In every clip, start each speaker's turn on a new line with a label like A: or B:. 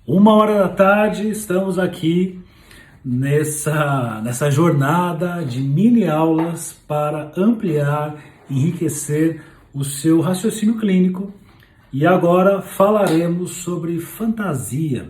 A: 1 hora da tarde, estamos aqui nessa jornada de mini aulas para ampliar, enriquecer o seu raciocínio clínico. E agora falaremos sobre fantasia.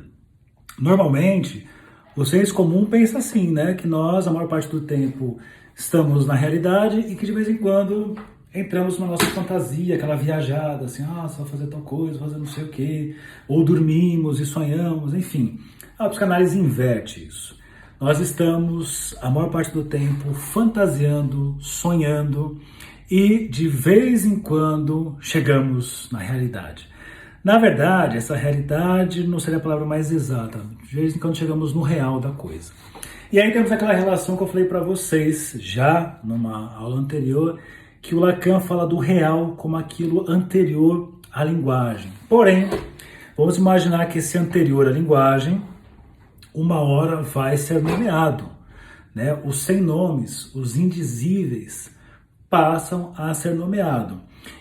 A: Normalmente, o senso comum pensa assim, né? Que nós, a maior parte do tempo, estamos na realidade e que de vez em quando entramos na nossa fantasia, aquela viajada, assim, só fazer tal coisa, fazer não sei o quê, ou dormimos e sonhamos, enfim. A psicanálise inverte isso. Nós estamos, a maior parte do tempo, fantasiando, sonhando e de vez em quando chegamos na realidade. Na verdade, essa realidade não seria a palavra mais exata. De vez em quando chegamos no real da coisa. E aí temos aquela relação que eu falei para vocês já numa aula anterior, que o Lacan fala do real como aquilo anterior à linguagem. Porém, vamos imaginar que esse anterior à linguagem, uma hora vai ser nomeado, né? Os sem nomes, os indizíveis, passam a ser nomeados.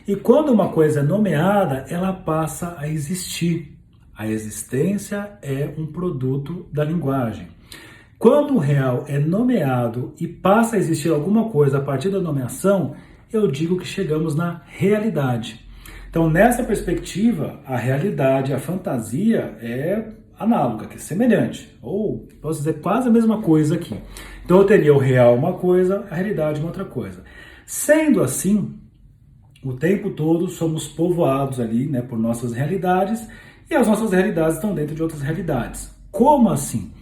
A: E quando uma coisa é nomeada, ela passa a existir. A existência é um produto da linguagem. Quando o real é nomeado e passa a existir alguma coisa a partir da nomeação, eu digo que chegamos na realidade. Então, nessa perspectiva, a realidade, a fantasia é análoga, que é semelhante, ou posso dizer quase a mesma coisa aqui. Então, eu teria o real uma coisa, a realidade uma outra coisa. Sendo assim, o tempo todo somos povoados ali, né, por nossas realidades, e as nossas realidades estão dentro de outras realidades. Como assim?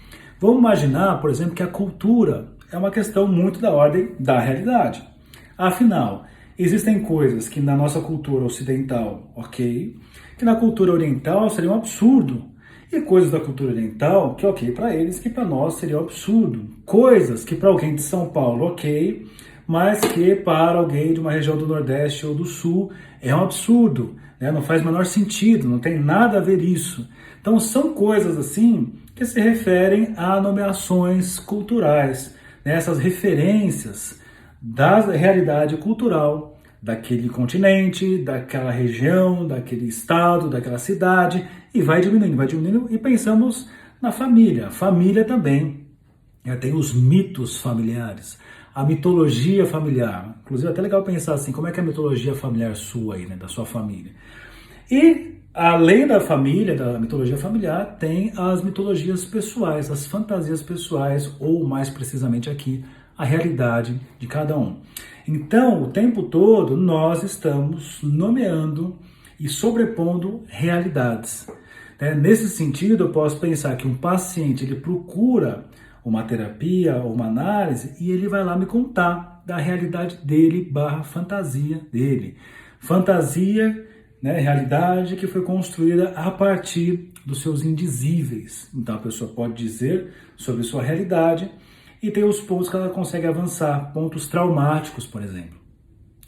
A: Vamos imaginar, por exemplo, que a cultura é uma questão muito da ordem da realidade. Afinal, existem coisas que na nossa cultura ocidental, ok, que na cultura oriental seria um absurdo. E coisas da cultura oriental que ok para eles, que para nós seria um absurdo. Coisas que para alguém de São Paulo, ok, mas que para alguém de uma região do Nordeste ou do Sul é um absurdo, né? Não faz o menor sentido, não tem nada a ver isso. Então são coisas assim que se referem a nomeações culturais, né? Essas referências da realidade cultural daquele continente, daquela região, daquele estado, daquela cidade, e vai diminuindo, e pensamos na família. A família também tem os mitos familiares, a mitologia familiar. Inclusive, é até legal pensar assim, como é que é a mitologia familiar sua aí, né, da sua família. E, além da família, da mitologia familiar, tem as mitologias pessoais, as fantasias pessoais, ou mais precisamente aqui, a realidade de cada um. Então, o tempo todo, nós estamos nomeando e sobrepondo realidades. Nesse sentido, eu posso pensar que um paciente ele procura uma terapia ou uma análise e ele vai lá me contar da realidade dele / fantasia dele. Fantasia, né, realidade que foi construída a partir dos seus indizíveis. Então, a pessoa pode dizer sobre sua realidade e tem os pontos que ela consegue avançar, pontos traumáticos, por exemplo.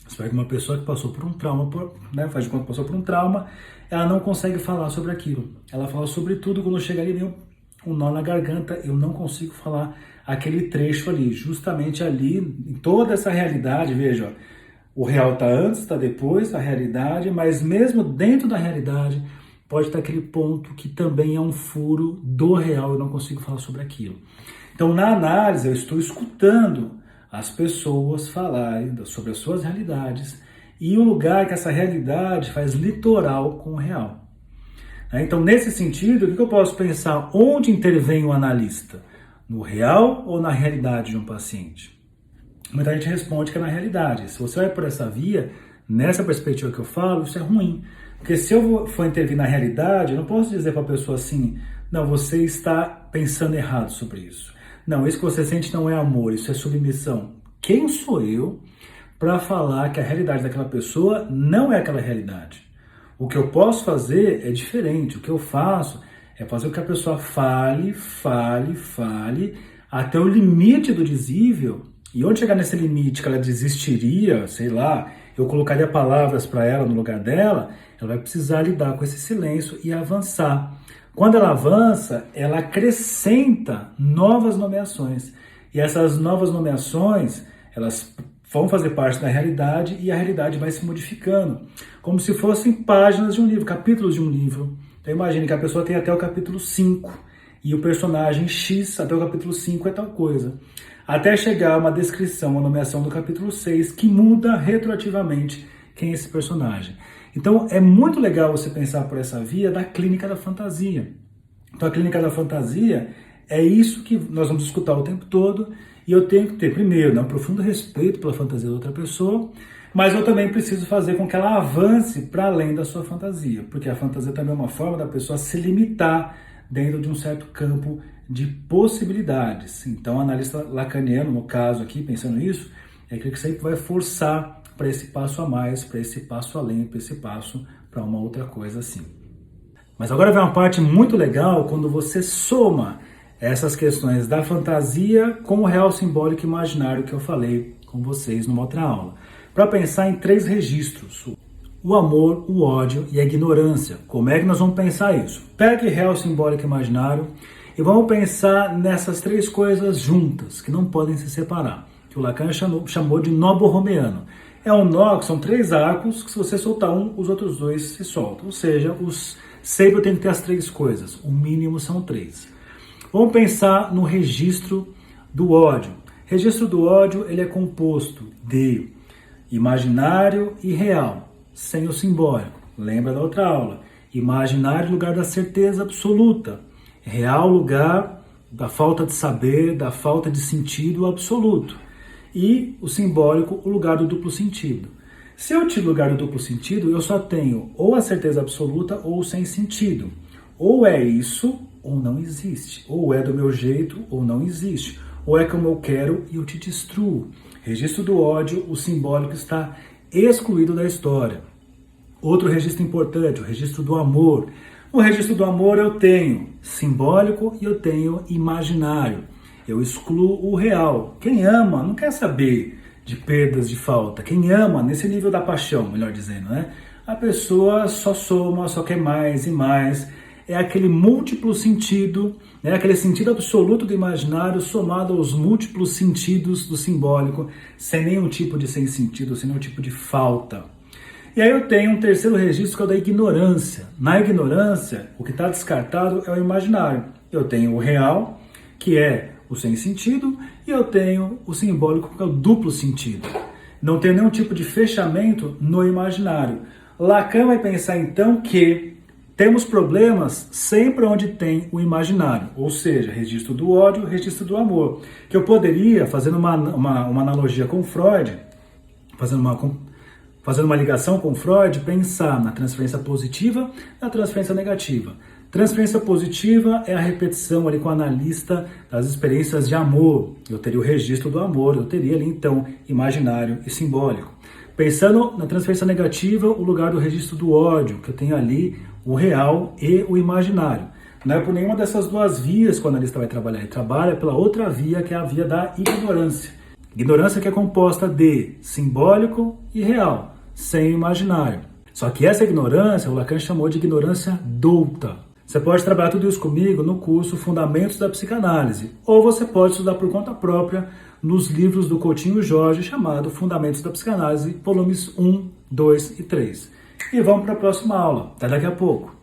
A: Você pega uma pessoa que passou por um trauma, né, faz de conta que passou por um trauma, ela não consegue falar sobre aquilo. Ela fala sobre tudo, quando chega ali, vem um nó na garganta, eu não consigo falar aquele trecho ali. Justamente ali, em toda essa realidade, veja, o real está antes, está depois, a realidade, mas mesmo dentro da realidade, pode estar aquele ponto que também é um furo do real, eu não consigo falar sobre aquilo. Então, na análise, eu estou escutando as pessoas falarem sobre as suas realidades e o lugar que essa realidade faz litoral com o real. Então, nesse sentido, o que eu posso pensar? Onde intervém o analista? No real ou na realidade de um paciente? Muita gente responde que é na realidade. Se você vai por essa via, nessa perspectiva que eu falo, isso é ruim. Porque se eu for intervir na realidade, eu não posso dizer para a pessoa assim, não, você está pensando errado sobre isso. Não, isso que você sente não é amor, isso é submissão. Quem sou eu para falar que a realidade daquela pessoa não é aquela realidade? O que eu posso fazer é diferente. O que eu faço é fazer com que a pessoa fale, até o limite do dizível. E onde chegar nesse limite que ela desistiria, sei lá, eu colocaria palavras para ela no lugar dela, ela vai precisar lidar com esse silêncio e avançar. Quando ela avança, ela acrescenta novas nomeações. E essas novas nomeações, elas vão fazer parte da realidade e a realidade vai se modificando. Como se fossem páginas de um livro, capítulos de um livro Então imagine que a pessoa tem até o capítulo 5 e o personagem X até o capítulo 5 é tal coisa. Até chegar a uma descrição, uma nomeação do capítulo 6 que muda retroativamente quem é esse personagem. Então é muito legal você pensar por essa via da clínica da fantasia. Então a clínica da fantasia é isso que nós vamos escutar o tempo todo e eu tenho que ter, primeiro, um profundo respeito pela fantasia da outra pessoa, mas eu também preciso fazer com que ela avance para além da sua fantasia, porque a fantasia também é uma forma da pessoa se limitar dentro de um certo campo de possibilidades. Então, o analista lacaniano, no caso aqui, pensando nisso, é aquele que sempre vai forçar para esse passo a mais, para esse passo além, para esse passo para uma outra coisa assim. Mas agora vem uma parte muito legal quando você soma essas questões da fantasia com o real simbólico e imaginário que eu falei com vocês numa outra aula. Para pensar em 3 registros: o amor, o ódio e a ignorância. Como é que nós vamos pensar isso? Pega o real simbólico e imaginário e vamos pensar nessas 3 coisas juntas, que não podem se separar, que o Lacan chamou de nó borromeano. É um nó que são 3 arcos, que se você soltar um, os outros 2 se soltam. Ou seja, sempre tem que ter as 3 coisas, o mínimo são 3. Vamos pensar no registro do ódio. O registro do ódio ele é composto de imaginário e real, sem o simbólico. Lembra da outra aula? Imaginário, lugar da certeza absoluta. Real, lugar da falta de saber, da falta de sentido absoluto. E o simbólico, o lugar do duplo sentido. Se eu tiro o lugar do duplo sentido, eu só tenho ou a certeza absoluta ou o sem sentido. Ou é isso ou não existe. Ou é do meu jeito ou não existe. Ou é como eu quero e eu te destruo. Registro do ódio, o simbólico está excluído da história. Outro registro importante, o registro do amor. No registro do amor eu tenho simbólico e eu tenho imaginário. Eu excluo o real. Quem ama não quer saber de perdas, de falta. Quem ama, nesse nível da paixão, melhor dizendo, né? A pessoa só soma, só quer mais e mais. É aquele múltiplo sentido, né? Aquele sentido absoluto do imaginário somado aos múltiplos sentidos do simbólico, sem nenhum tipo de sem sentido, sem nenhum tipo de falta. E aí eu tenho um terceiro registro que é o da ignorância. Na ignorância, o que está descartado é o imaginário. Eu tenho o real, que é o sem sentido, e eu tenho o simbólico, que é o duplo sentido. Não tem nenhum tipo de fechamento no imaginário. Lacan vai pensar então que temos problemas sempre onde tem o imaginário, ou seja, registro do ódio, registro do amor. Que eu poderia, fazendo uma analogia com Freud, fazendo uma ligação com Freud, pensar na transferência positiva e na transferência negativa. Transferência positiva é a repetição ali com o analista das experiências de amor. Eu teria o registro do amor, eu teria ali então imaginário e simbólico. Pensando na transferência negativa, o lugar do registro do ódio, que eu tenho ali o real e o imaginário. Não é por nenhuma dessas 2 vias que o analista vai trabalhar, ele trabalha pela outra via, que é a via da ignorância. Ignorância que é composta de simbólico e real, sem imaginário. Só que essa ignorância, o Lacan chamou de ignorância douta. Você pode trabalhar tudo isso comigo no curso Fundamentos da Psicanálise, ou você pode estudar por conta própria nos livros do Coutinho Jorge, chamado Fundamentos da Psicanálise, volumes 1, 2 e 3. E vamos para a próxima aula. Até daqui a pouco.